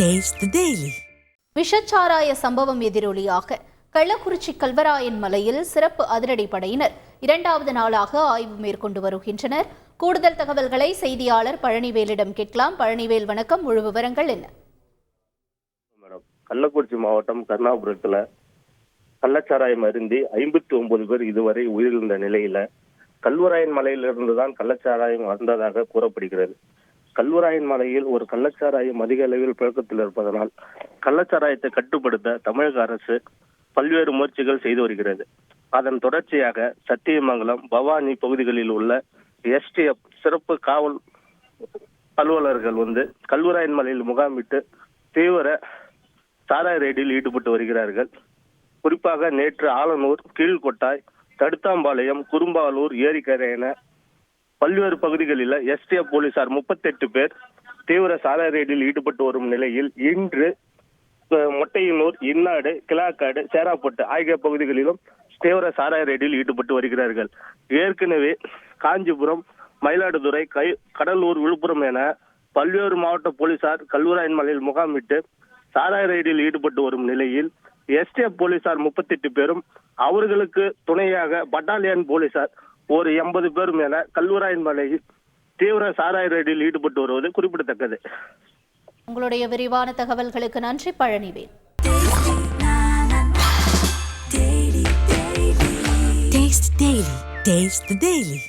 Taste the Daily. விஷச்சாராய சம்பவம் எதிரொலியாக கள்ளக்குறிச்சி கல்வராயன் மலையில் சிறப்பு அதிரடிப்படையினர் இரண்டாவது நாளாக ஆய்வு மேற்கொண்டு வருகின்றனர். கூடுதல் தகவல்களை செய்தியாளர் பழனிவேலிடம் கேட்கலாம். பழனிவேல், வணக்கம். முழு விவரங்கள் என்ன? கள்ளக்குறிச்சி மாவட்டம் கருணாபுரத்துல கள்ளச்சாராயம் அருந்தி 59 பேர் இதுவரை உயிரிழந்த நிலையில கல்வராயன் மலையிலிருந்துதான் கள்ளச்சாராயம் வந்ததாக கூறப்படுகிறது. கல்வராயன் மலையில் ஒரு கள்ளச்சாராயம் அதிக அளவில் புழக்கத்தில் இருப்பதனால் கள்ளச்சாராயத்தை கட்டுப்படுத்த தமிழக அரசு பல்வேறு முயற்சிகள் செய்து வருகிறது. அதன் தொடர்ச்சியாக சத்தியமங்கலம், பவானி பகுதிகளில் உள்ள STF சிறப்பு காவல் அலுவலர்கள் கல்வராயன் மலையில் முகாமிட்டு தீவிர சாராய ரெய்டில் ஈடுபட்டு வருகிறார்கள். குறிப்பாக நேற்று ஆலனூர், கீழ்கொட்டாய், தடுத்தாம்பாளையம், குறும்பாலூர், ஏரிக்கரை என பல்வேறு பகுதிகளில் STF போலீசார் 38 பேர் தீவிர சாராய ரெய்டில் ஈடுபட்டு வரும் நிலையில் இன்று மொட்டையனூர், இன்னாடு, கிளாக்காடு, சேராப்பட்டு ஆகிய பகுதிகளிலும் தீவிர சாராய ரெய்டில் ஈடுபட்டு வருகிறார்கள். ஏற்கனவே காஞ்சிபுரம், மயிலாடுதுறை, கடலூர், விழுப்புரம் என பல்வேறு மாவட்ட போலீசார் கல்வராயன் மலையில் முகாமிட்டு சாராய ரெய்டில் ஈடுபட்டு வரும் நிலையில் STF போலீசார் 38 பேரும் அவர்களுக்கு துணையாக பட்டாலியன் போலீசார் ஒரு 80 பேரும் என கல்வராயன் மலையில் தீவிர சாராய ரெய்டில் ஈடுபட்டு வருவது குறிப்பிடத்தக்கது. உங்களுடைய விரிவான தகவல்களுக்கு நன்றி பழனிவேல். Taste the Daily.